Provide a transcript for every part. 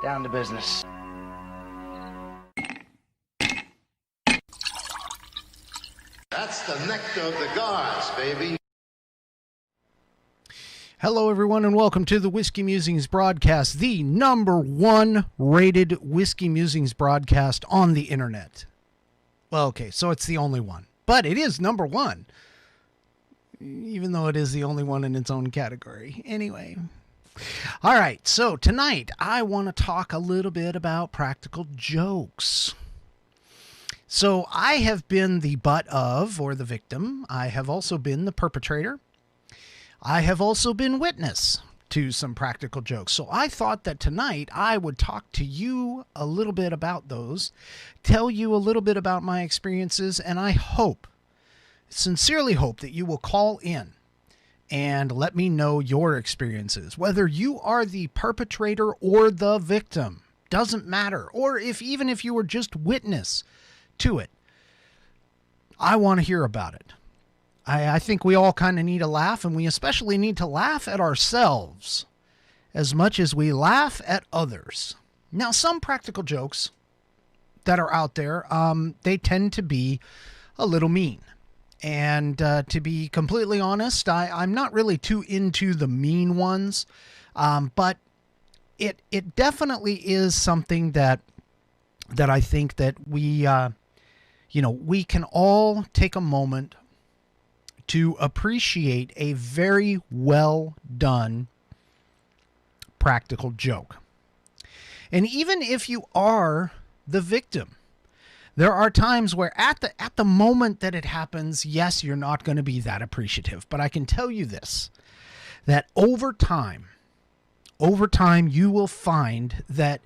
Down to business. That's the nectar of the gods, baby. Hello, everyone, and welcome to the Whiskey Musings broadcast, the #1 rated Whiskey Musings broadcast on the internet. Well, okay, so it's the only one, but it is #1, even though it is the only one in its own category. Anyway. All right, so tonight I want to talk a little bit about practical jokes. So I have been the butt of, or the victim. I have also been the perpetrator. I have also been witness to some practical jokes. So I thought that tonight I would talk to you a little bit about those, tell you a little bit about my experiences, and I sincerely hope that you will call in and let me know your experiences, whether you are the perpetrator or the victim. Doesn't matter. Or even if you were just witness to it. I want to hear about it. I think we all kind of need a laugh, and we especially need to laugh at ourselves as much as we laugh at others. Now, some practical jokes that are out there, they tend to be a little mean. And to be completely honest, I'm not really too into the mean ones, but it definitely is something that I think that we can all take a moment to appreciate a very well done practical joke. And even if you are the victim, there are times where at the moment that it happens, yes, you're not going to be that appreciative. But I can tell you this, that over time, you will find that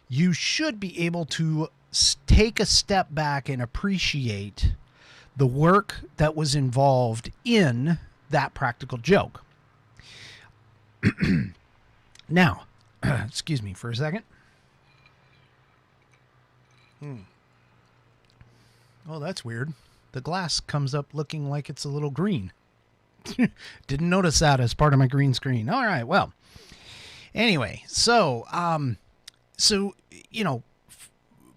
you should be able to take a step back and appreciate the work that was involved in that practical joke. Now, excuse me for a second. Oh, that's weird. The glass comes up looking like it's a little green. Didn't notice that as part of my green screen. All right, well. Anyway, so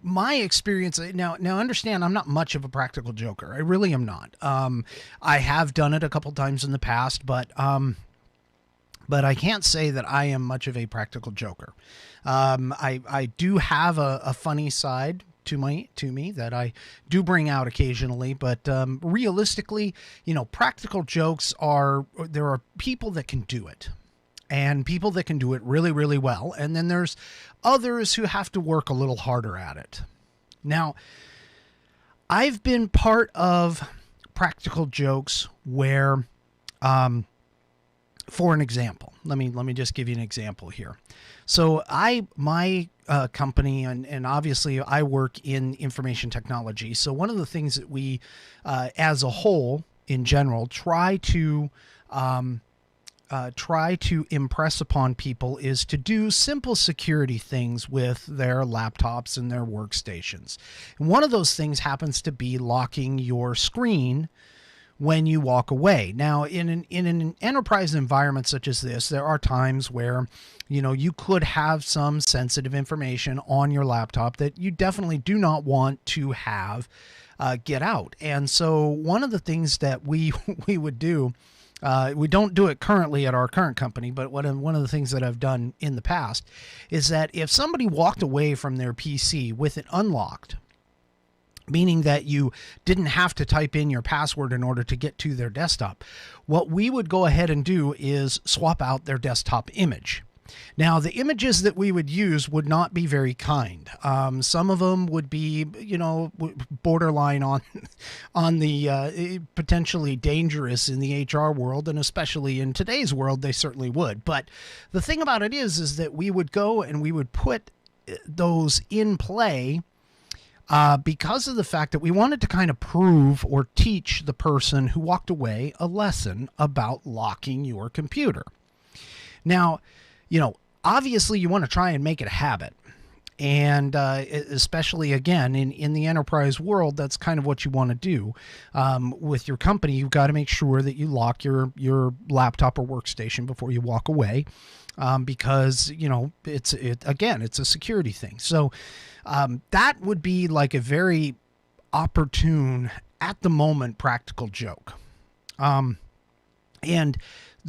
my experience now understand I'm not much of a practical joker. I really am not. I have done it a couple times in the past, but I can't say that I am much of a practical joker. I do have a funny side to me that I do bring out occasionally, but realistically, practical jokes there are people that can do it, and people that can do it really, really well, and then there's others who have to work a little harder at it. Now, I've been part of practical jokes where, for an example, let me just give you an example here. So my company, and obviously I work in information technology. So one of the things that we, as a whole, in general, try to impress upon people is to do simple security things with their laptops and their workstations. And one of those things happens to be locking your screen when you walk away. Now, in an enterprise environment such as this, there are times where, you could have some sensitive information on your laptop that you definitely do not want to have get out. And so one of the things that we would do, we don't do it currently at our current company, but one of the things that I've done in the past is that if somebody walked away from their PC with it unlocked, meaning that you didn't have to type in your password in order to get to their desktop, what we would go ahead and do is swap out their desktop image. Now, the images that we would use would not be very kind. Some of them would be, borderline on the potentially dangerous in the HR world, and especially in today's world, they certainly would. But the thing about it is that we would go and we would put those in play because of the fact that we wanted to kind of prove or teach the person who walked away a lesson about locking your computer. Now, obviously you want to try and make it a habit. And especially, again, in the enterprise world, that's kind of what you want to do. With your company, you've got to make sure that you lock your laptop or workstation before you walk away, because, you know, it's a security thing. So that would be like a very opportune, at the moment, practical joke. And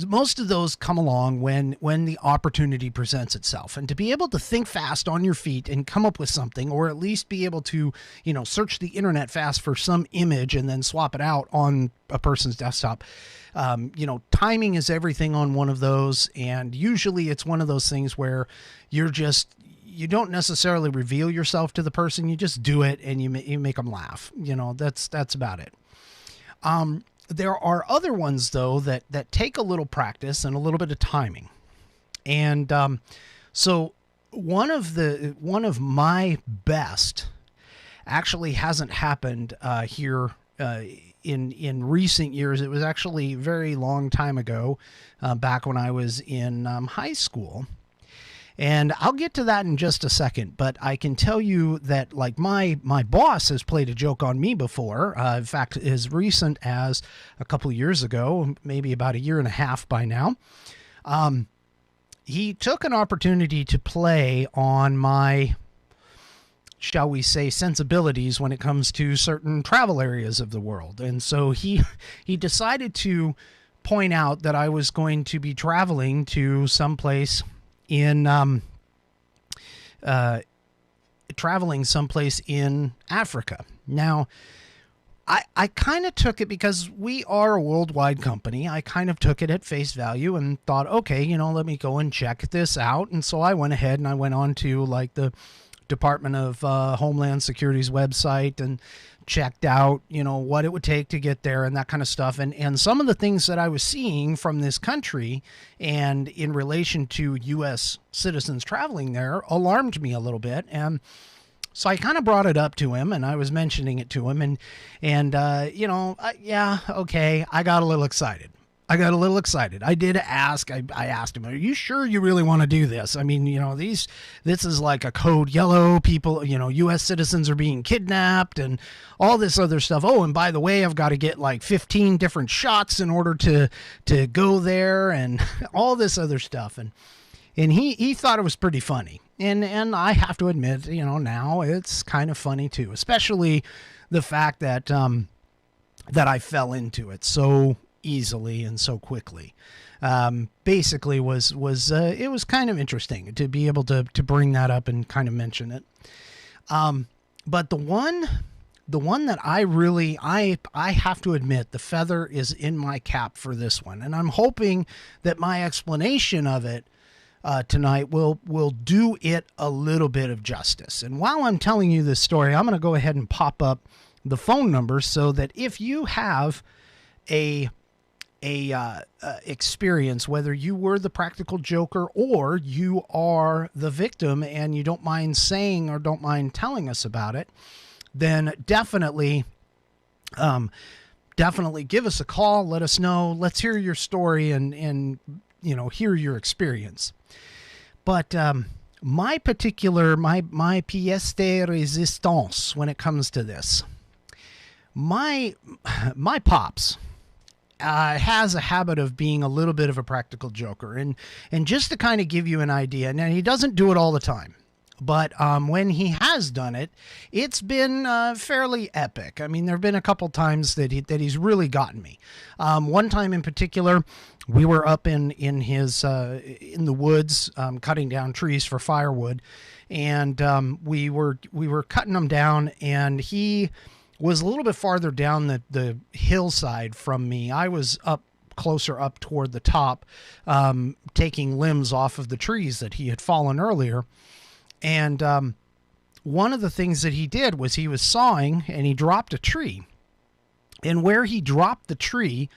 most of those come along when the opportunity presents itself. And to be able to think fast on your feet and come up with something, or at least be able to, you know, search the internet fast for some image and then swap it out on a person's desktop. You know, timing is everything on one of those. And usually it's one of those things where you don't necessarily reveal yourself to the person. You just do it and you make them laugh. You know, that's about it. There are other ones, though, that take a little practice and a little bit of timing. And so one of my best actually hasn't happened here in recent years. It was actually a very long time ago, back when I was in high school. And I'll get to that in just a second, but I can tell you that, like, my boss has played a joke on me before. In fact, as recent as a couple of years ago, maybe about a year and a half by now, he took an opportunity to play on my, shall we say, sensibilities when it comes to certain travel areas of the world. And so he decided to point out that I was going to be traveling to someplace in Africa. Now, I kind of took it, because we are a worldwide company. I kind of took it at face value and thought, okay, you know, let me go and check this out. And so I went ahead and I went on to, like, the Department of Homeland Security's website and checked out, you know, what it would take to get there and that kind of stuff. And some of the things that I was seeing from this country and in relation to U.S. citizens traveling there alarmed me a little bit. And so I kind of brought it up to him, and I was mentioning it to him, and you know, yeah, okay, I got a little excited. I did ask. I asked him, "Are you sure you really want to do this? I mean, you know, this is like a code yellow. People, you know, U.S. citizens are being kidnapped and all this other stuff. Oh, and by the way, I've got to get like 15 different shots in order to go there, and all this other stuff." And he thought it was pretty funny. And I have to admit, you know, now it's kind of funny too, especially the fact that that I fell into it so easily and so quickly. Basically it was kind of interesting to be able to bring that up and kind of mention it. But the one that I have to admit, the feather is in my cap for this one. And I'm hoping that my explanation of it tonight will do it a little bit of justice. And while I'm telling you this story, I'm going to go ahead and pop up the phone number so that if you have a experience, whether you were the practical joker or you are the victim and you don't mind saying or don't mind telling us about it, then definitely give us a call. Let us know. Let's hear your story and you know, hear your experience. But my pièce de résistance when it comes to this, my pops has a habit of being a little bit of a practical joker. And just to kind of give you an idea, now he doesn't do it all the time, but when he has done it, it's been fairly epic. I mean, there have been a couple times that he's really gotten me. One time in particular, we were up in the woods cutting down trees for firewood, and we were cutting them down, and he was a little bit farther down the hillside from me. I was closer up toward the top, taking limbs off of the trees that he had fallen earlier. And one of the things that he did was he was sawing and he dropped a tree. And where he dropped the tree,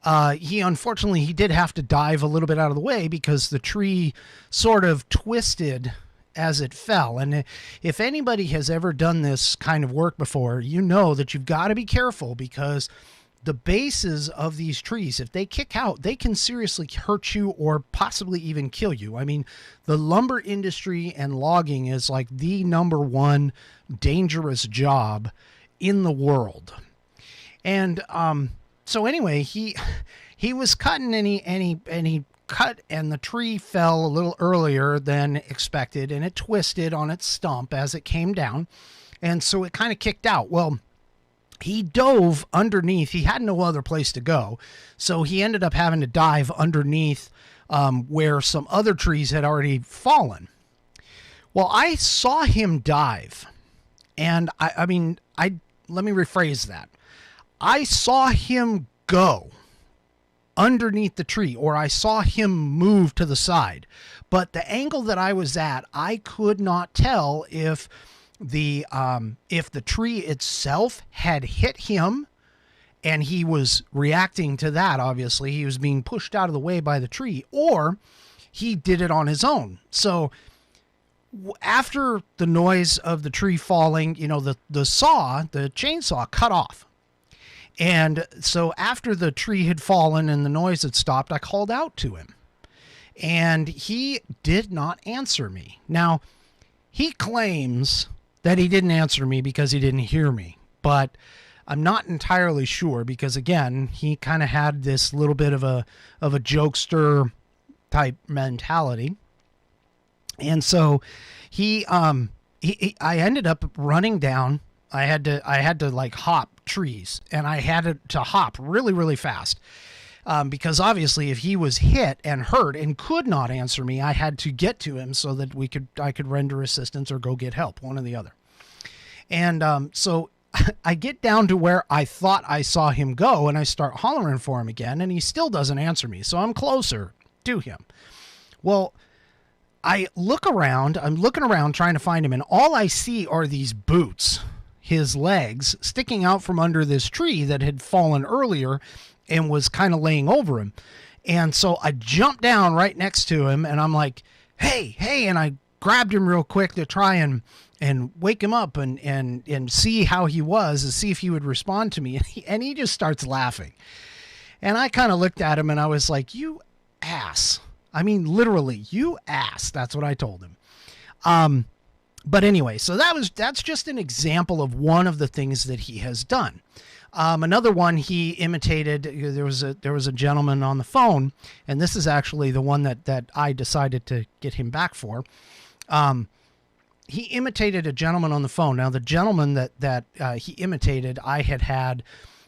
he did have to dive a little bit out of the way because the tree sort of twisted as it fell. And if anybody has ever done this kind of work before, you know that you've got to be careful because the bases of these trees, if they kick out, they can seriously hurt you or possibly even kill you. I mean, the lumber industry and logging is like the number one dangerous job in the world. And so anyway, he was cutting and he cut, and the tree fell a little earlier than expected, and it twisted on its stump as it came down, and so it kind of kicked out. Well, he dove underneath. He had no other place to go, so he ended up having to dive underneath where some other trees had already fallen. Well, I saw him dive, and I mean, let me rephrase that. I saw him go underneath the tree, or I saw him move to the side, but the angle that I was at, I could not tell if the tree itself had hit him and he was reacting to that. Obviously he was being pushed out of the way by the tree, or he did it on his own. So after the noise of the tree falling, you know, the chainsaw cut off. And so after the tree had fallen and the noise had stopped, I called out to him, and he did not answer me. Now, he claims that he didn't answer me because he didn't hear me, but I'm not entirely sure, because again, he kind of had this little bit of a jokester type mentality. And so I ended up running down. I had to like hop trees, and I had to hop really, really fast. Because obviously if he was hit and hurt and could not answer me, I had to get to him so that I could render assistance or go get help, one or the other. And so I get down to where I thought I saw him go, and I start hollering for him again, and he still doesn't answer me. So I'm closer to him. Well, I look around, I'm looking around trying to find him, and all I see are these boots, his legs sticking out from under this tree that had fallen earlier and was kind of laying over him. And so I jumped down right next to him, and I'm like, hey, and I grabbed him real quick to try and wake him up and see how he was, and see if he would respond to me. And he just starts laughing. And I kind of looked at him and I was like, you ass. I mean, literally, you ass. That's what I told him. But anyway, so that's just an example of one of the things that he has done. Another one, he imitated. There was a gentleman on the phone, and this is actually the one that I decided to get him back for. He imitated a gentleman on the phone. Now, the gentleman that he imitated, I had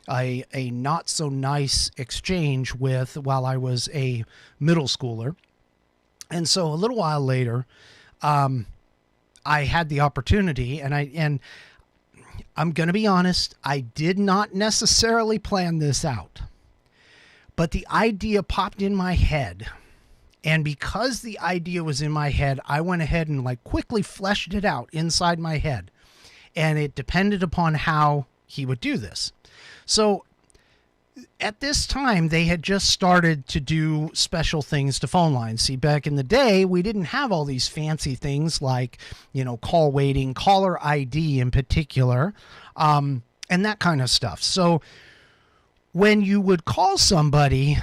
a not so nice exchange with while I was a middle schooler, and so a little while later, I had the opportunity, and I'm going to be honest, I did not necessarily plan this out, but the idea popped in my head. And because the idea was in my head, I went ahead and like quickly fleshed it out inside my head. And it depended upon how he would do this. So at this time, they had just started to do special things to phone lines. See, back in the day, we didn't have all these fancy things like, call waiting, caller ID in particular, and that kind of stuff. So when you would call somebody,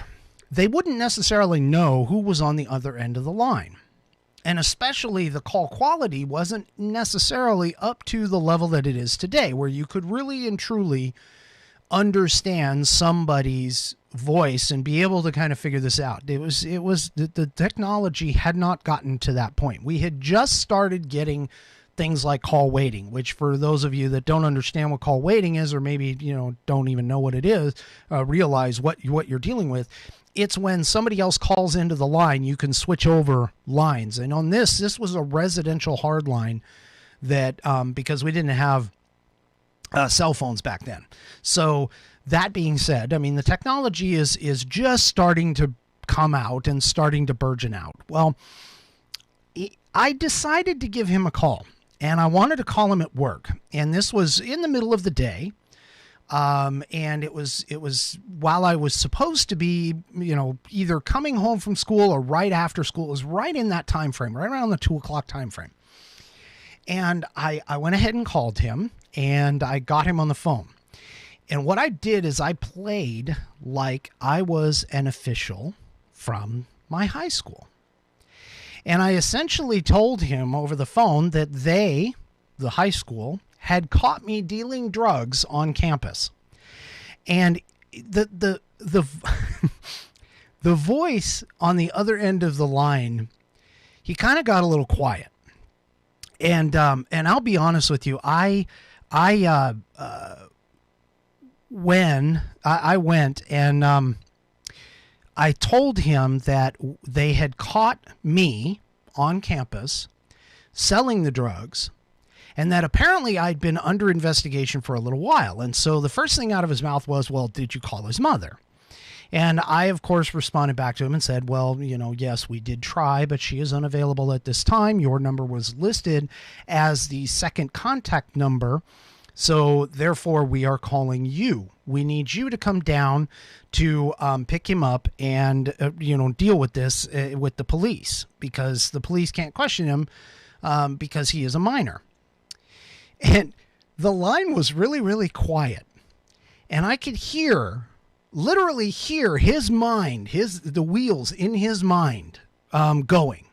they wouldn't necessarily know who was on the other end of the line. And especially the call quality wasn't necessarily up to the level that it is today, where you could really and truly understand somebody's voice and be able to kind of figure this out. The technology had not gotten to that point. We had just started getting things like call waiting, which for those of you that don't understand what call waiting is, or maybe, don't even know what it is, realize what you're dealing with. It's when somebody else calls into the line, you can switch over lines. And on this was a residential hard line that, because we didn't have cell phones back then. So that being said, I mean, the technology is just starting to come out and starting to burgeon out. Well, I decided to give him a call, and I wanted to call him at work. And this was in the middle of the day. And it was while I was supposed to be, either coming home from school or right after school. It was right in that time frame, right around the 2:00 time frame. And I went ahead and called him, and I got him on the phone. And what I did is I played like I was an official from my high school. And I essentially told him over the phone that they, the high school, had caught me dealing drugs on campus. And the the voice on the other end of the line, he kind of got a little quiet. And I'll be honest with you, when I went and I told him that they had caught me on campus selling the drugs, and that apparently I'd been under investigation for a little while. And so the first thing out of his mouth was, well, did you call his mother? And I, of course, responded back to him and said, well, yes, we did try, but she is unavailable at this time. Your number was listed as the second contact number. So therefore, we are calling you. We need you to come down to pick him up and, deal with this with the police, because the police can't question him because he is a minor. And the line was really, really quiet. And I could literally hear his mind, the wheels in his mind going.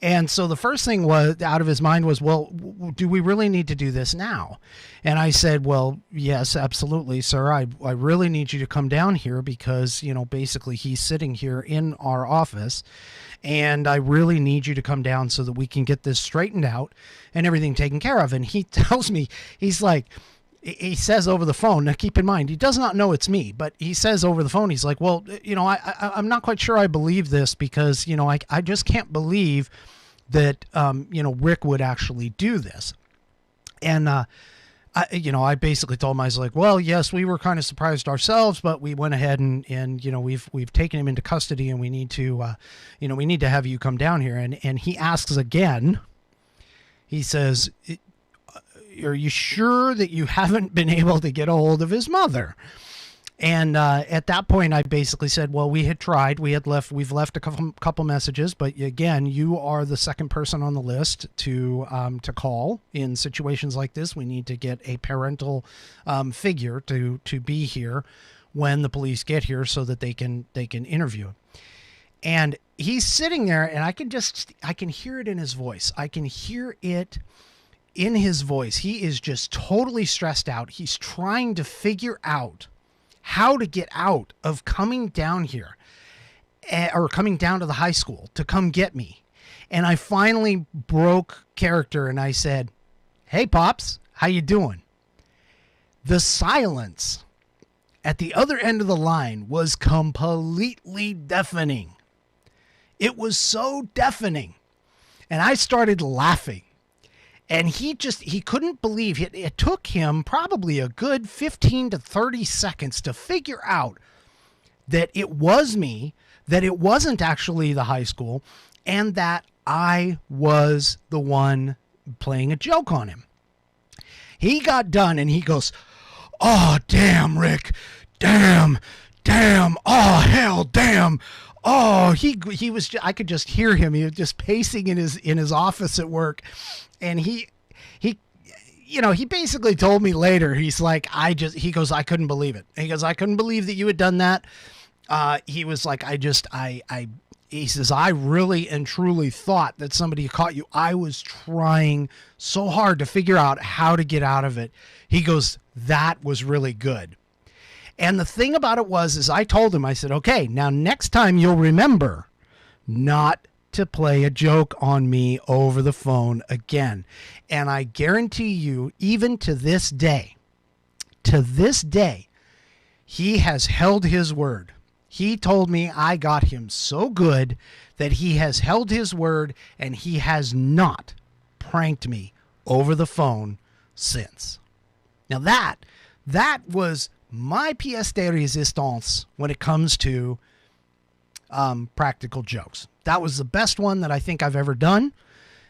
And so the first thing was out of his mind was, well, do we really need to do this now? And I said, well, yes, absolutely, sir. I really need you to come down here because, basically he's sitting here in our office, and I really need you to come down so that we can get this straightened out and everything taken care of. And he tells me, he says over the phone, now keep in mind, he does not know it's me, but he says over the phone, he's like, well, I'm not quite sure I believe this because, I just can't believe that, Rick would actually do this. And, I basically told him, I was like, well, yes, we were kind of surprised ourselves, but we went ahead and we've taken him into custody, and we need to have you come down here. And he asks again, he says, are you sure that you haven't been able to get a hold of his mother? And at that point, I basically said, well, we had tried. We've left a couple messages, but again, you are the second person on the list to call in situations like this. We need to get a parental figure to be here when the police get here so that they can interview him. And he's sitting there, and I can hear it in his voice. I can hear it in his voice. He is just totally stressed out. He's trying to figure out how to get out of coming down here or coming down to the high school to come get me. And I finally broke character and I said, hey, Pops, how you doing? The silence at the other end of the line was completely deafening. It was so deafening. And I started laughing. And he couldn't believe it. It took him probably a good 15 to 30 seconds to figure out that it was me, that it wasn't actually the high school, and that I was the one playing a joke on him. He got done and he goes, oh, damn, Rick. Damn. Oh, hell, damn. Oh, he was, I could just hear him. He was just pacing in his office at work. And he basically told me later, he's like, he goes, I couldn't believe it. He goes, I couldn't believe that you had done that. He was like, he says, I really and truly thought that somebody caught you. I was trying so hard to figure out how to get out of it. He goes, that was really good. And the thing about it is I told him, I said, okay, now next time you'll remember not to play a joke on me over the phone again. And I guarantee you, even to this day, he has held his word. He told me I got him so good that he has held his word, and he has not pranked me over the phone since. Now that was my pièce de résistance when it comes to practical jokes. That was the best one that I think I've ever done.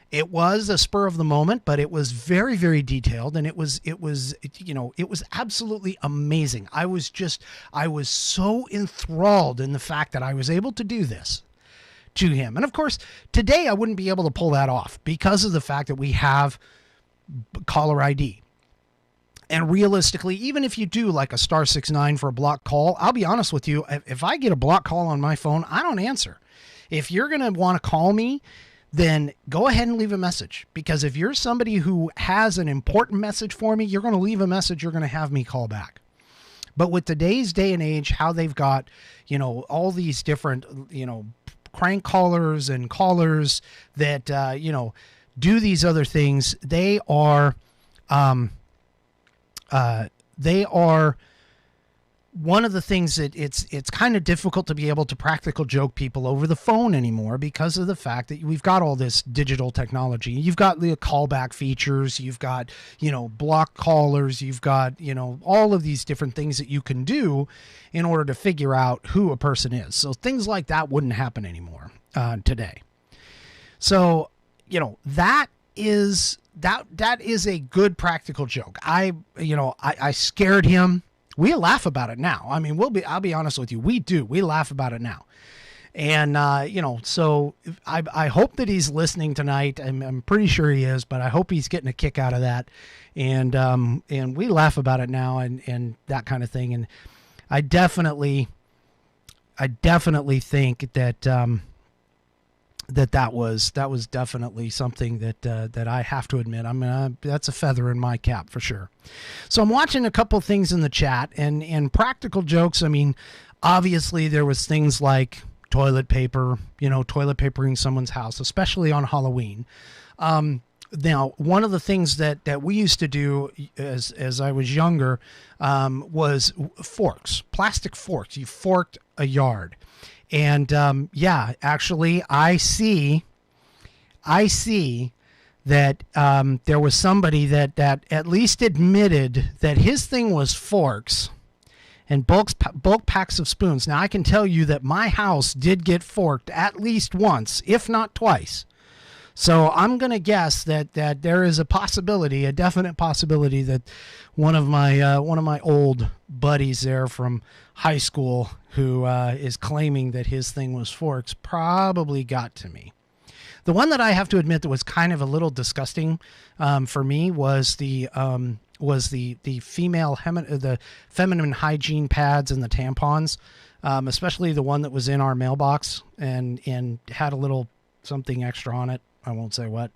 It was a spur of the moment, but it was very, very detailed, and it was absolutely amazing. I was so enthralled in the fact that I was able to do this to him. And of course, today I wouldn't be able to pull that off because of the fact that we have caller ID. And realistically, even if you do like a *69 for a block call, I'll be honest with you, if I get a block call on my phone, I don't answer. If you're going to want to call me, then go ahead and leave a message. Because if you're somebody who has an important message for me, you're going to leave a message, you're going to have me call back. But with today's day and age, how they've got, all these different, crank callers and callers that, do these other things, they are one of the things that it's kind of difficult to be able to practical joke people over the phone anymore because of the fact that we've got all this digital technology. You've got the callback features, you've got, block callers, you've got, all of these different things that you can do in order to figure out who a person is. So things like that wouldn't happen anymore today. So, that is a good practical joke. I scared him. We laugh about it now. I mean, I'll be honest with you. We laugh about it now. And, so I hope that he's listening tonight. I'm pretty sure he is, but I hope he's getting a kick out of that. And we laugh about it now and that kind of thing. And I definitely think that, that was definitely something that I have to admit. That's a feather in my cap for sure. So I'm watching a couple things in the chat and practical jokes. I mean, obviously there was things like toilet paper, toilet papering someone's house, especially on Halloween. Now, one of the things that we used to do as I was younger was forks, plastic forks. You forked a yard. And actually, I see that there was somebody that at least admitted that his thing was forks and bulk packs of spoons. Now, I can tell you that my house did get forked at least once, if not twice. So I'm going to guess that there is a possibility, a definite possibility, that one of my old buddies there from high school who is claiming that his thing was forks probably got to me. The one that I have to admit that was kind of a little disgusting for me was the feminine hygiene pads and the tampons, especially the one that was in our mailbox and had a little something extra on it. I won't say what.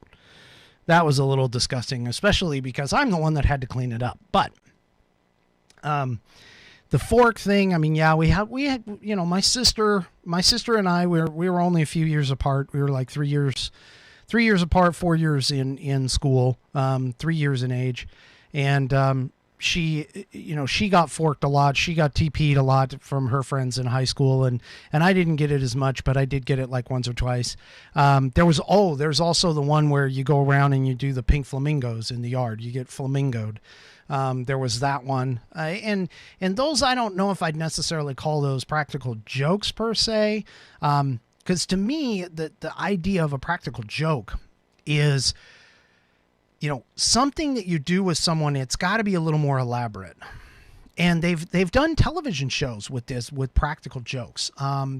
That was a little disgusting, especially because I'm the one that had to clean it up. But the fork thing, I mean, yeah, we had, my sister and I, we were only a few years apart. We were like 3 years apart, 4 years in school, 3 years in age. And she got forked a lot. She got TP'd a lot from her friends in high school, and I didn't get it as much, but I did get it like once or twice. There's also the one where you go around and you do the pink flamingos in the yard. You get flamingoed. There was that one, and those, I don't know if I'd necessarily call those practical jokes per se, because to me the idea of a practical joke is, something that you do with someone, it's got to be a little more elaborate. And they've done television shows with this, with practical jokes.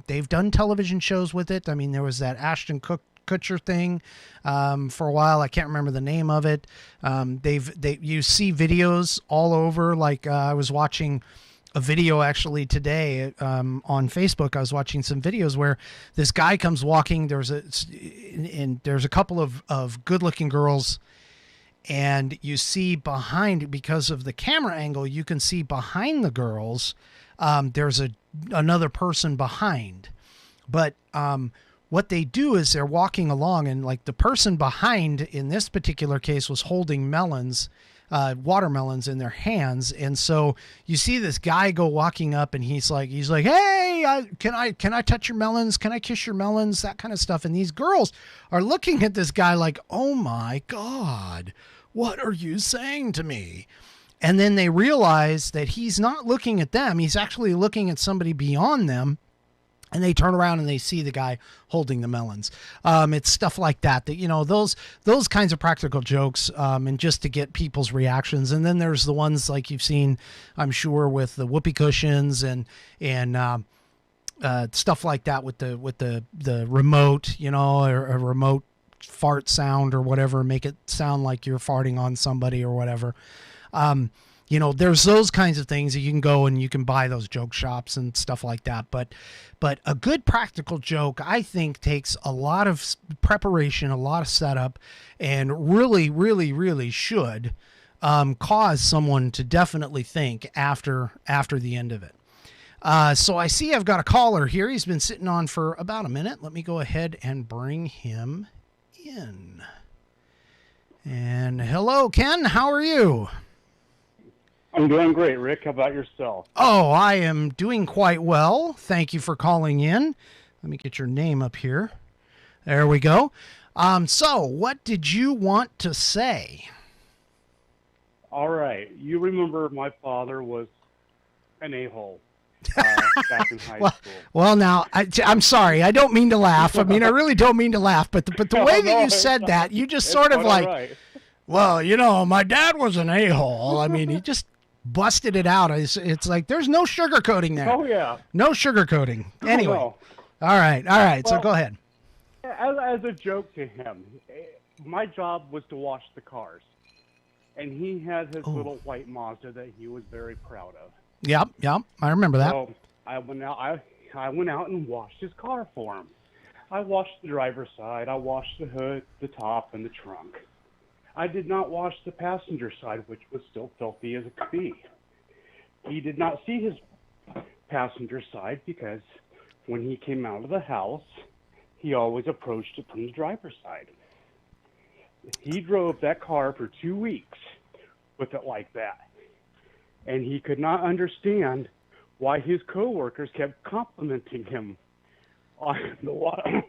They've done television shows with it. I mean, there was that Ashton Kutcher thing for a while. I can't remember the name of it. You see videos all over. Like I was watching a video actually today on Facebook. I was watching some videos where this guy comes walking. There's a couple of good-looking girls. And you see behind, because of the camera angle, you can see behind the girls, there's another person behind. But what they do is they're walking along, and like the person behind in this particular case was holding melons, watermelons in their hands. And so you see this guy go walking up, and he's like, hey, can I touch your melons? Can I kiss your melons? That kind of stuff. And these girls are looking at this guy like, oh my God, what are you saying to me? And then they realize that he's not looking at them. He's actually looking at somebody beyond them. And they turn around and they see the guy holding the melons. It's stuff like that, those kinds of practical jokes, and just to get people's reactions. And then there's the ones like you've seen, I'm sure, with the whoopee cushions and stuff like that with the remote, or a remote fart sound or whatever, make it sound like you're farting on somebody or whatever. there's those kinds of things that you can go and you can buy those joke shops and stuff like that. But a good practical joke, I think, takes a lot of preparation, a lot of setup, and really, really, really should cause someone to definitely think after the end of it. So I see I've got a caller here. He's been sitting on for about a minute. Let me go ahead and bring him in. And hello, Ken. How are you? I'm doing great, Rick. How about yourself? Oh, I am doing quite well. Thank you for calling in. Let me get your name up here. There we go. So what did you want to say? All right. You remember my father was an a-hole back in high school. Well, now, I'm sorry. I don't mean to laugh. I mean, I really don't mean to laugh. But the way that you said that, you just sort of like, right. Well, my dad was an a-hole. I mean, he just busted it out. It's like there's no sugarcoating there. Oh, yeah. No sugarcoating. Anyway. No. All right. Well, So go ahead. As a joke to him, my job was to wash the cars. And he had his little white Mazda that he was very proud of. Yep. I remember that. So I went out and washed his car for him. I washed the driver's side. I washed the hood, the top, and the trunk. I did not wash the passenger side, which was still filthy as it could be. He did not see his passenger side because when he came out of the house, he always approached it from the driver's side. He drove that car for 2 weeks with it like that. And he could not understand why his coworkers kept complimenting him on the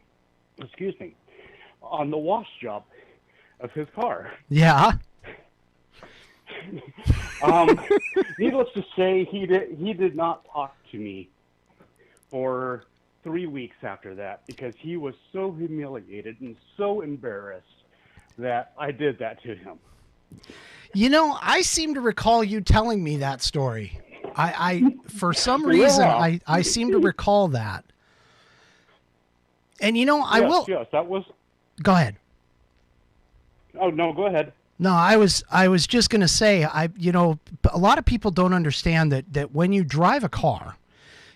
on the wash job of his car. Yeah. Needless to say, he did not talk to me for 3 weeks after that because he was so humiliated and so embarrassed that I did that to him. I seem to recall you telling me that story. I for some reason, I seem to recall that. And Yes, that was. Go ahead. Oh no, go ahead. No, I was just going to say, a lot of people don't understand that when you drive a car,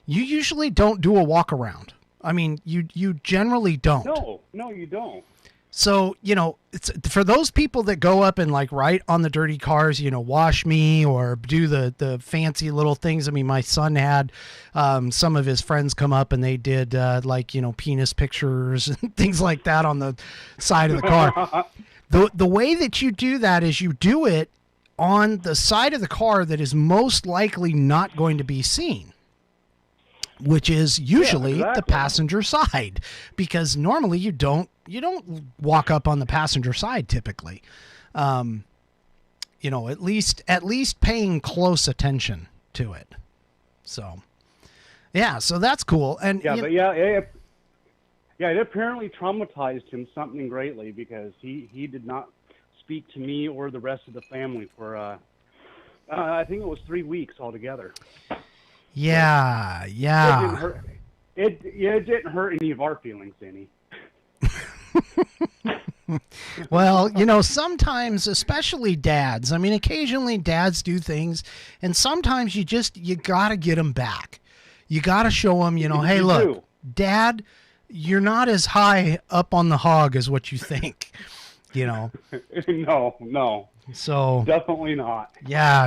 you usually don't do a walk around. I mean, you generally don't. No, you don't. So, it's for those people that go up and like write on the dirty cars, wash me or do the fancy little things. I mean, my son had some of his friends come up and they did penis pictures and things like that on the side of the car. The way that you do that is you do it on the side of the car that is most likely not going to be seen, which is usually the passenger side, because normally you don't walk up on the passenger side typically. At least paying close attention to it. So, yeah, so that's cool. And it apparently traumatized him something greatly because he did not speak to me or the rest of the family for I think it was 3 weeks altogether. Yeah. It didn't hurt any of our feelings any. Well, sometimes, especially dads, I mean, occasionally dads do things, and sometimes you got to get them back. You got to show them, hey, look, Dad, you're not as high up on the hog as what you think, No. So definitely not. Yeah,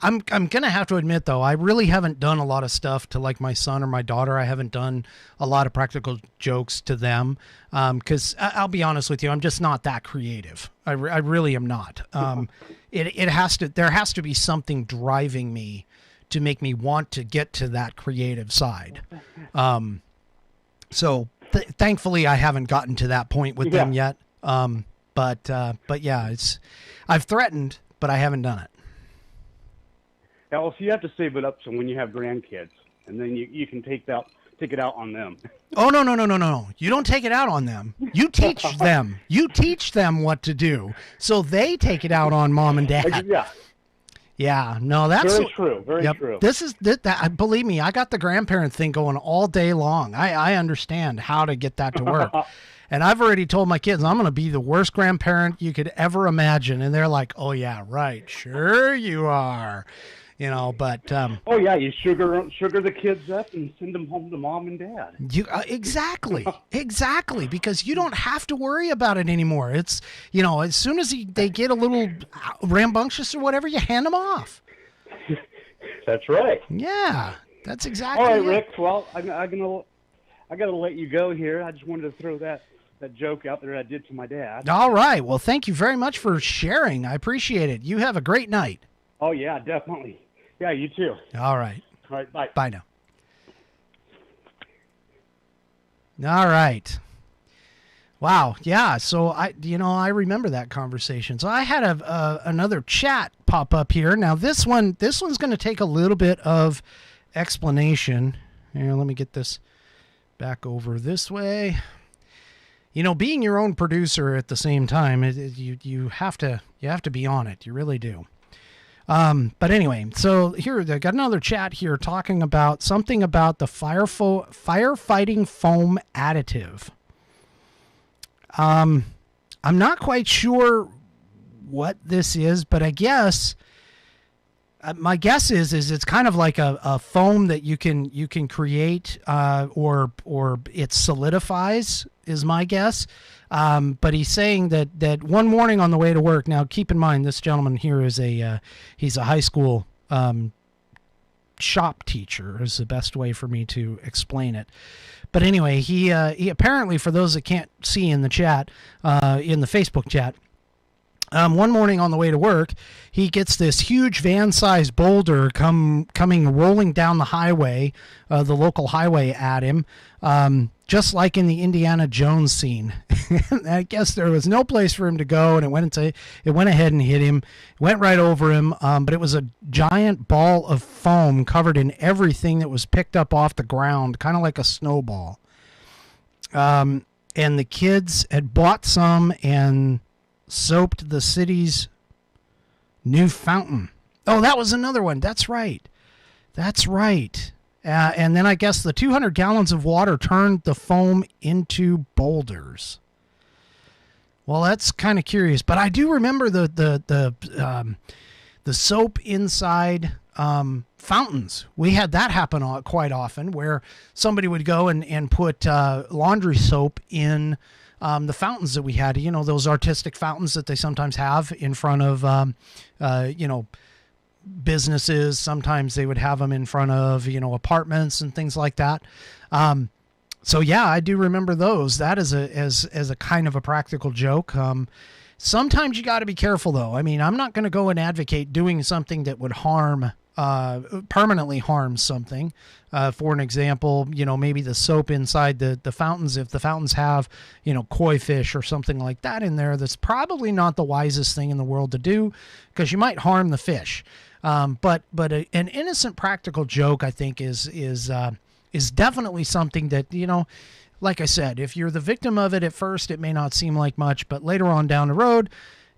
I'm gonna have to admit though, I really haven't done a lot of stuff to like my son or my daughter. I haven't done a lot of practical jokes to them because I'll be honest with you, I'm just not that creative. I really am not. There has to be something driving me to make me want to get to that creative side. So thankfully, I haven't gotten to that point with them yet. But yeah, I've threatened, but I haven't done it. Yeah, well, so you have to save it up so when you have grandkids, and then you can take it out on them. Oh, no. You don't take it out on them. You teach them. You teach them what to do. So they take it out on mom and dad. Yeah, no, that's very true. Very true. This is that. Believe me, I got the grandparent thing going all day long. I understand how to get that to work, and I've already told my kids I'm going to be the worst grandparent you could ever imagine, and they're like, "Oh yeah, right, sure you are," you know. But oh yeah, you sugar the kids up and send them home to mom and dad. You exactly, because you don't have to worry about it anymore. It's, you know, as soon as they get a little rambunctious or whatever, you hand them off. That's right. Yeah, that's exactly. All right, it. Rick. Well, I gotta let you go here. I just wanted to throw that joke out there I did to my dad. All right. Well, thank you very much for sharing. I appreciate it. You have a great night. Oh yeah, definitely. Yeah, you too. All right. All right, bye. Bye now. All right. Wow. Yeah. So I remember that conversation. So I had another chat pop up here. Now this one's going to take a little bit of explanation. Here, let me get this back over this way. You know, being your own producer at the same time, you have to be on it. You really do. But anyway, so here I got another chat here talking about something about the firefighting foam additive. I'm not quite sure what this is, but I guess my guess is it's kind of like a foam that you can create, or it solidifies is my guess. But he's saying that one morning on the way to work. Now, keep in mind, this gentleman here is he's a high school shop teacher is the best way for me to explain it. But anyway, he apparently, for those that can't see in the chat, in the Facebook chat, one morning on the way to work, he gets this huge van-sized boulder coming rolling down the highway, the local highway at him, just like in the Indiana Jones scene. I guess there was no place for him to go, and it went ahead and hit him, went right over him. But it was a giant ball of foam covered in everything that was picked up off the ground, kind of like a snowball. And the kids had bought some and soaped the city's new fountain. Oh, that was another one. That's right. And then I guess the 200 gallons of water turned the foam into boulders. Well, that's kind of curious, but I do remember the soap inside fountains. We had that happen quite often, where somebody would go and put laundry soap in the fountains that we had. You know, those artistic fountains that they sometimes have in front of businesses. Sometimes they would have them in front of apartments and things like that. So yeah, I do remember those. That is as a kind of a practical joke. Sometimes you got to be careful, though. I mean, I'm not going to go and advocate doing something that would permanently harm something. For an example, maybe the soap inside the fountains, if the fountains have, koi fish or something like that in there, that's probably not the wisest thing in the world to do, because you might harm the fish. But an innocent practical joke, I think, is definitely something that, like I said, if you're the victim of it at first, it may not seem like much, but later on down the road,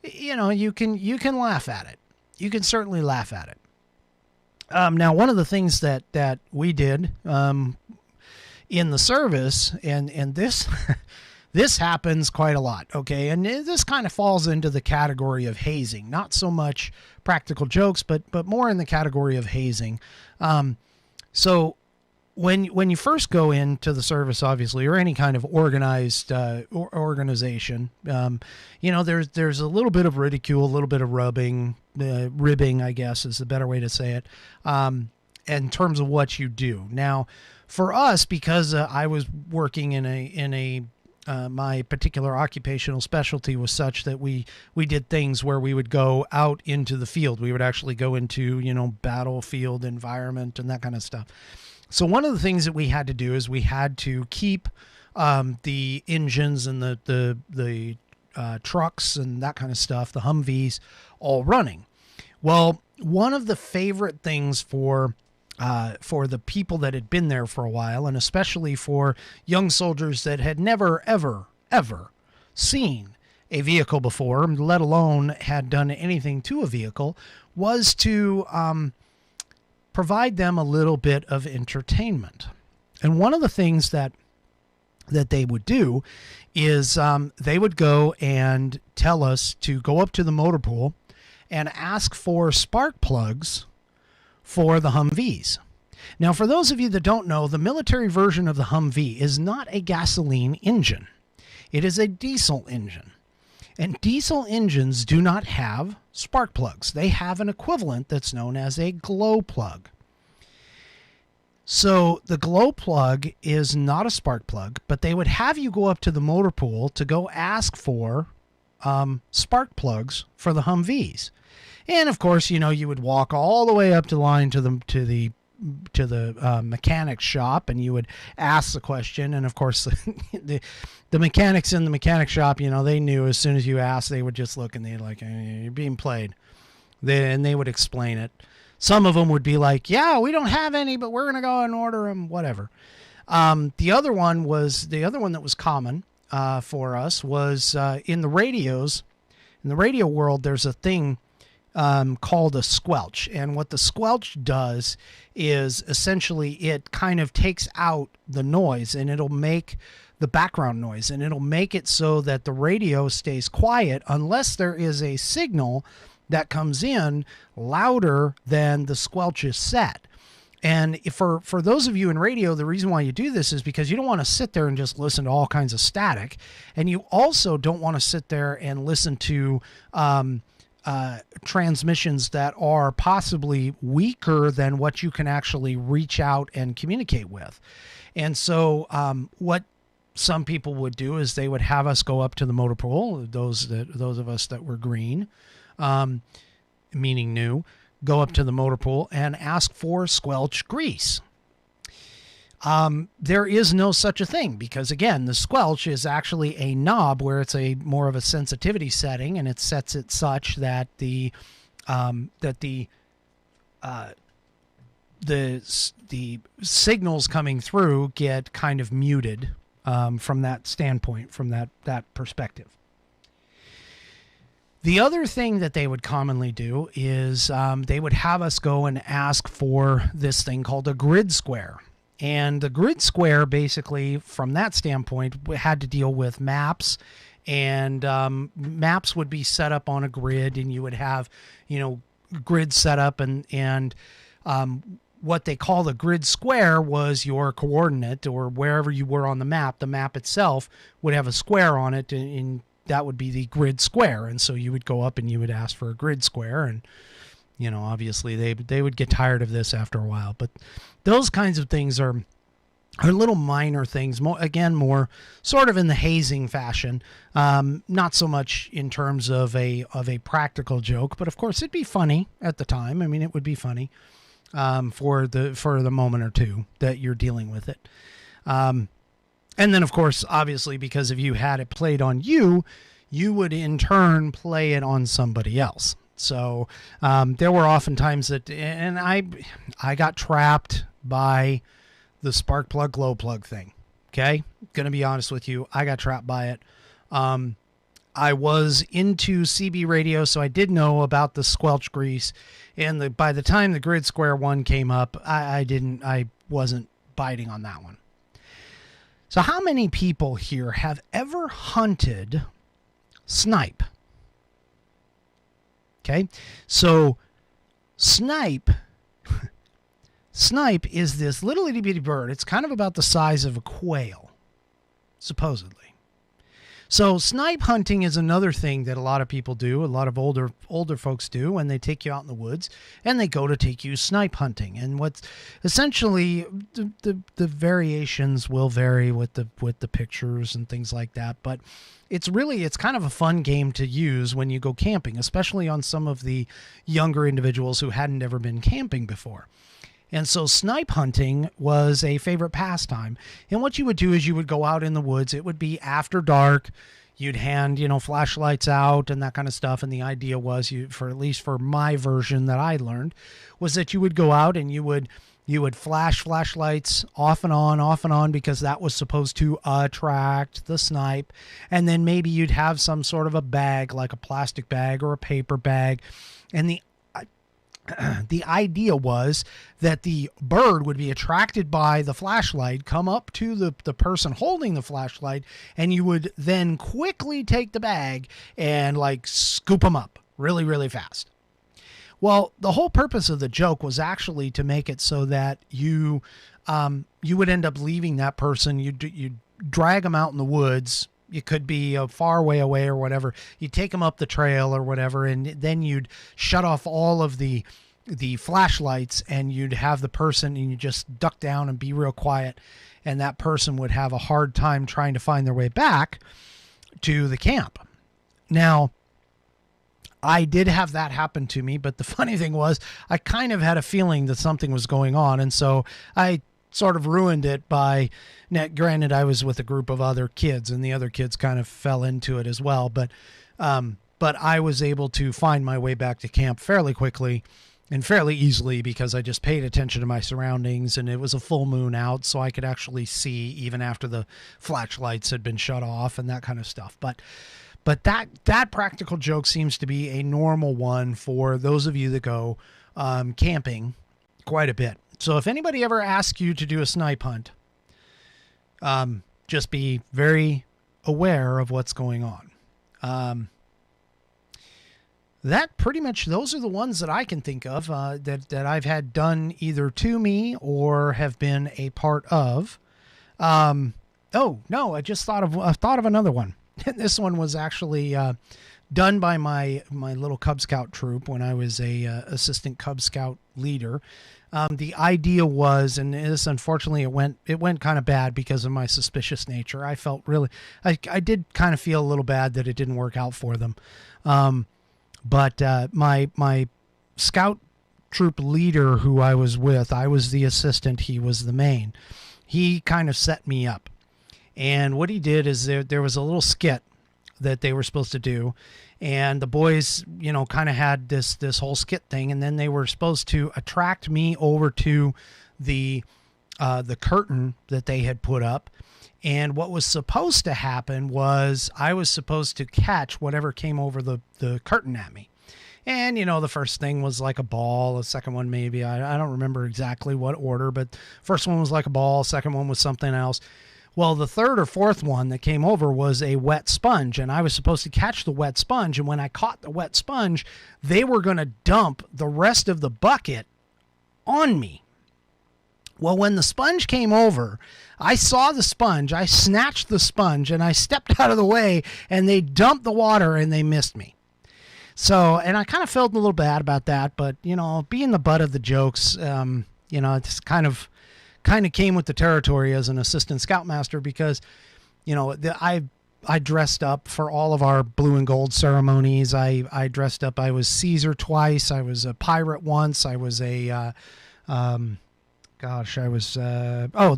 you can laugh at it. You can certainly laugh at it. Now, one of the things that we did in the service, and this this happens quite a lot, okay? And this kind of falls into the category of hazing, not so much practical jokes, but more in the category of hazing. So when you first go into the service, obviously, or any kind of organized organization, there's a little bit of ridicule, a little bit of ribbing, I guess is the better way to say it, in terms of what you do. Now, for us, because I was working in a my particular occupational specialty was such that we did things where we would go out into the field. We would actually go into, battlefield environment and that kind of stuff. So one of the things that we had to do is we had to keep the engines and the trucks and that kind of stuff, the Humvees, all running. Well, one of the favorite things for the people that had been there for a while, and especially for young soldiers that had never, ever, ever seen a vehicle before, let alone had done anything to a vehicle, was to provide them a little bit of entertainment. And one of the things that they would do is they would go and tell us to go up to the motor pool and ask for spark plugs for the Humvees. Now, for those of you that don't know, the military version of the Humvee is not a gasoline engine. It is a diesel engine. And diesel engines do not have spark plugs. They have an equivalent that's known as a glow plug. So the glow plug is not a spark plug, but they would have you go up to the motor pool to go ask for spark plugs for the Humvees. And of course, you know, you would walk all the way up to the line to the mechanic's shop, and you would ask the question. And of course, the mechanics in the mechanic shop, you know, they knew as soon as you asked, they would just look and they'd like, you're being played. And they would explain it. Some of them would be like, yeah, we don't have any, but we're going to go and order them, whatever. The other one that was common for us was in the radios. In the radio world, there's a thing called a squelch. And what the squelch does is essentially it kind of takes out the noise, and it'll make the background noise, and it'll make it so that the radio stays quiet unless there is a signal that comes in louder than the squelch is set. And for those of you in radio, the reason why you do this is because you don't want to sit there and just listen to all kinds of static. And you also don't want to sit there and listen to transmissions that are possibly weaker than what you can actually reach out and communicate with. And so what some people would do is they would have us go up to the motor pool, those of us that were green, meaning new, go up to the motor pool and ask for squelch grease. There is no such a thing because, again, the squelch is actually a knob where it's a more of a sensitivity setting, and it sets it such that the signals coming through get kind of muted from that standpoint, from that perspective. The other thing that they would commonly do is they would have us go and ask for this thing called a grid square. And the grid square, basically, from that standpoint, had to deal with maps. And maps would be set up on a grid, and you would have, you know, grid set up. And what they call the grid square was your coordinate, or wherever you were on the map. The map itself would have a square on it, and that would be the grid square. And so you would go up and you would ask for a grid square, and you know, obviously they would get tired of this after a while. But those kinds of things are little minor things, more sort of in the hazing fashion, not so much in terms of a practical joke, but of course it'd be funny at the time. I mean, it would be funny for the moment or two that you're dealing with it. And then, of course, obviously, because if you had it played on you, you would in turn play it on somebody else. So there were often times that, and I got trapped by the spark plug, glow plug thing. Okay, gonna be honest with you, I got trapped by it. I was into CB radio, so I did know about the squelch grease, and by the time the grid square one came up, I wasn't biting on that one. So how many people here have ever hunted snipe? Okay, so snipe is this little itty bitty bird. It's kind of about the size of a quail, supposedly. So snipe hunting is another thing that a lot of people do, a lot of older folks do when they take you out in the woods, and they go to take you snipe hunting. And what's essentially the variations will vary with the pictures and things like that, but it's kind of a fun game to use when you go camping, especially on some of the younger individuals who hadn't ever been camping before. And so snipe hunting was a favorite pastime. And what you would do is you would go out in the woods. It would be after dark. You'd hand, flashlights out and that kind of stuff. And the idea was, at least for my version that I learned, was that you would go out and you would flash flashlights off and on, because that was supposed to attract the snipe. And then maybe you'd have some sort of a bag, like a plastic bag or a paper bag. And The idea was that the bird would be attracted by the flashlight, come up to the person holding the flashlight, and you would then quickly take the bag and like scoop them up really, really fast. Well, the whole purpose of the joke was actually to make it so that you would end up leaving that person. You drag them out in the woods. It could be a far way away or whatever. You take them up the trail or whatever, and then you'd shut off all of the flashlights, and you'd have the person, and you just duck down and be real quiet, and that person would have a hard time trying to find their way back to the camp. Now, I did have that happen to me, but the funny thing was I kind of had a feeling that something was going on, and so I sort of ruined it by, granted, I was with a group of other kids, and the other kids kind of fell into it as well, but I was able to find my way back to camp fairly quickly and fairly easily because I just paid attention to my surroundings, and it was a full moon out, so I could actually see even after the flashlights had been shut off and that kind of stuff. But that practical joke seems to be a normal one for those of you that go camping quite a bit. So if anybody ever asks you to do a snipe hunt, just be very aware of what's going on. That pretty much, those are the ones that I can think of that I've had done either to me or have been a part of. Oh no, I just thought of another one. This one was actually done by my little Cub Scout troop when I was a assistant Cub Scout leader. The idea was, and this unfortunately it went kind of bad because of my suspicious nature. I felt really, I did kind of feel a little bad that it didn't work out for them. But my scout troop leader who I was with, I was the assistant, he was the main. He kind of set me up. And what he did is there was a little skit that they were supposed to do, and the boys, kind of had this whole skit thing, and then they were supposed to attract me over to the curtain that they had put up. And what was supposed to happen was I was supposed to catch whatever came over the curtain at me. And, the first thing was like a ball. The second one, maybe, I don't remember exactly what order, but first one was like a ball. Second one was something else. Well, the third or fourth one that came over was a wet sponge, and I was supposed to catch the wet sponge. And when I caught the wet sponge, they were going to dump the rest of the bucket on me. Well, when the sponge came over, I saw the sponge, I snatched the sponge, and I stepped out of the way, and they dumped the water, and they missed me. So, and I kind of felt a little bad about that, but, being the butt of the jokes, it's kind of came with the territory as an assistant scoutmaster because, I dressed up for all of our blue and gold ceremonies. I dressed up. I was Caesar twice. I was a pirate once. I was the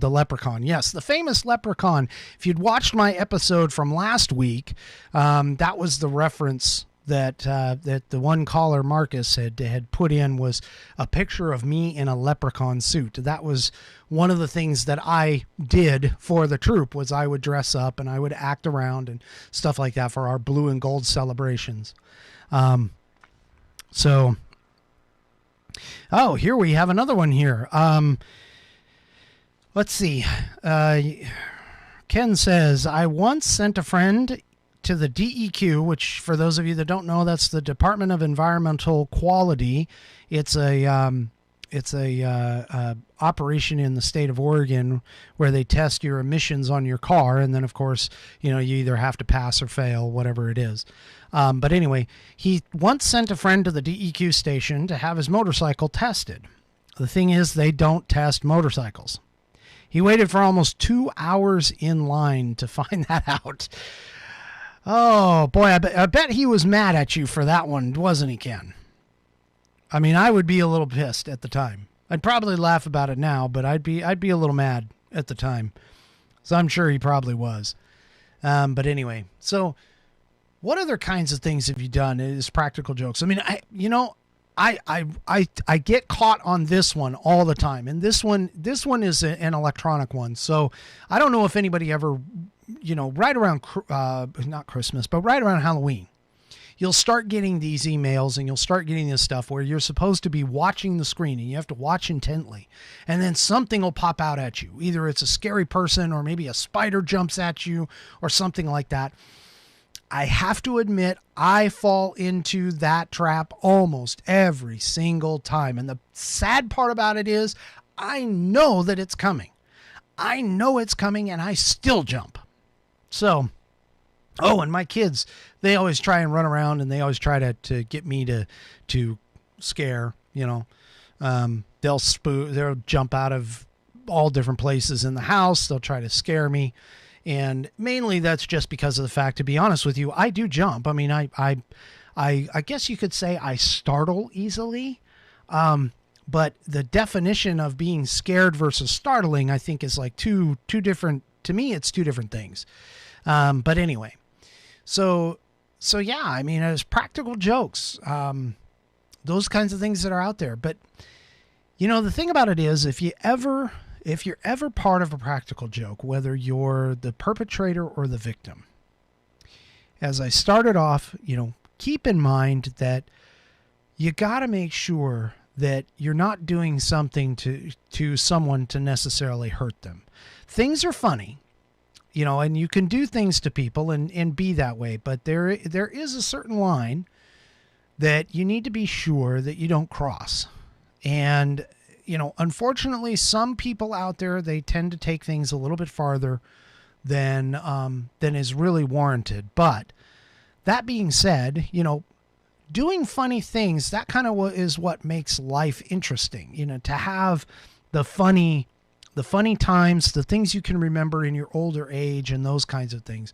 leprechaun. Yes, the famous leprechaun. If you'd watched my episode from last week, that was the reference that the one caller, Marcus, had put in, was a picture of me in a leprechaun suit. That was one of the things that I did for the troop, was I would dress up and I would act around and stuff like that for our blue and gold celebrations. So, here we have another one here. Let's see. Ken says, I once sent a friend to the DEQ, which, for those of you that don't know, that's the Department of Environmental Quality. It's a operation in the state of Oregon where they test your emissions on your car, and then of course you either have to pass or fail, whatever it is. But anyway, he once sent a friend to the DEQ station to have his motorcycle tested. The thing is, they don't test motorcycles. He waited for almost 2 hours in line to find that out. Oh, boy, I bet he was mad at you for that one, wasn't he, Ken? I mean, I would be a little pissed at the time. I'd probably laugh about it now, but I'd be a little mad at the time. So I'm sure he probably was. But anyway, so what other kinds of things have you done as practical jokes? I mean, I get caught on this one all the time, and this one is an electronic one. So I don't know if anybody ever, right around not Christmas, but right around Halloween, you'll start getting these emails and you'll start getting this stuff where you're supposed to be watching the screen and you have to watch intently. And then something will pop out at you. Either it's a scary person or maybe a spider jumps at you or something like that. I have to admit, I fall into that trap almost every single time. And the sad part about it is I know that it's coming. I know it's coming and I still jump. So, oh, and my kids, they always try and run around and they always try to get me to scare, you know. They'll jump out of all different places in the house. They'll try to scare me. And mainly that's just because of the fact, to be honest with you, I do jump. I mean, I guess you could say I startle easily. But the definition of being scared versus startling, I think, is like two different, to me, it's two different things. But anyway, so yeah, I mean, there's practical jokes, those kinds of things that are out there. But, you know, the thing about it is, if you're ever part of a practical joke, whether you're the perpetrator or the victim, as I started off, you know, keep in mind that you got to make sure that you're not doing something to someone to necessarily hurt them. Things are funny, you know, and you can do things to people and be that way, but there is a certain line that you need to be sure that you don't cross. And, you know, unfortunately, some people out there, they tend to take things a little bit farther than is really warranted. But that being said, you know, doing funny things, that kind of is what makes life interesting, you know, to have the funny times, the things you can remember in your older age and those kinds of things.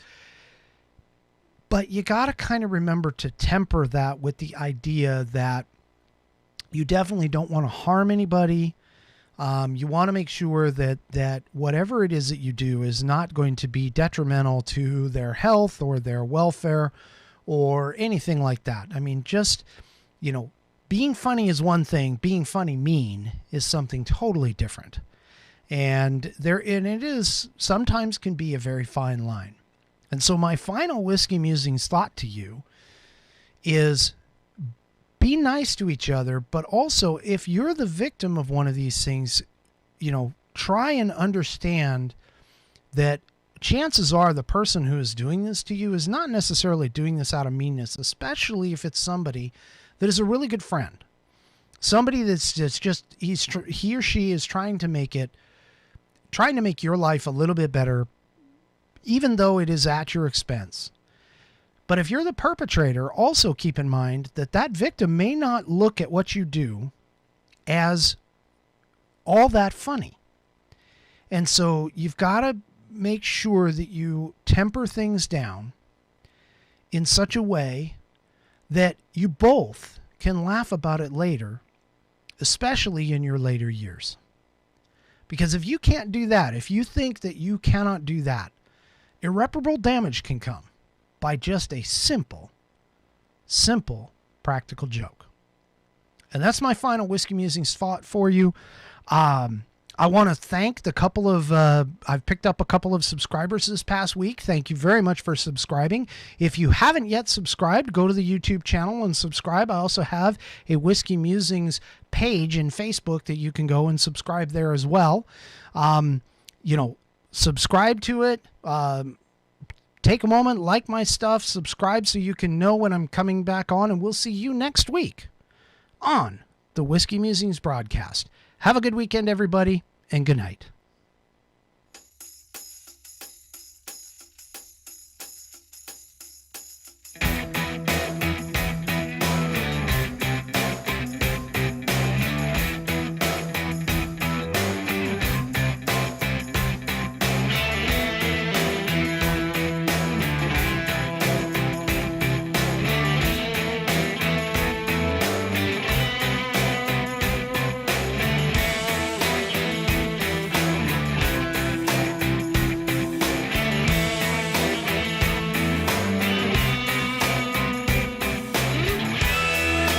But you got to kind of remember to temper that with the idea that you definitely don't want to harm anybody. You want to make sure that whatever it is that you do is not going to be detrimental to their health or their welfare or anything like that. I mean, just, you know, being funny is one thing. Being funny mean is something totally different. And it is sometimes can be a very fine line. And so my final Whiskey Musings thought to you is be nice to each other, but also if you're the victim of one of these things, you know, try and understand that chances are the person who is doing this to you is not necessarily doing this out of meanness, especially if it's somebody that is a really good friend. Somebody that's just he or she is trying to make your life a little bit better, even though it is at your expense. But if you're the perpetrator, also keep in mind that victim may not look at what you do as all that funny. And so you've got to make sure that you temper things down in such a way that you both can laugh about it later, especially in your later years. Because if you can't do that, if you think that you cannot do that, irreparable damage can come by just a simple practical joke. And that's my final Whiskey Musings thought for you. I want to thank the couple of, I've picked up a couple of subscribers this past week. Thank you very much for subscribing. If you haven't yet subscribed, go to the YouTube channel and subscribe. I also have a Whiskey Musings page in Facebook that you can go and subscribe there as well. You know, subscribe to it. Take a moment, like my stuff, subscribe so you can know when I'm coming back on, and we'll see you next week on the Whiskey Musings broadcast. Have a good weekend, everybody, and good night.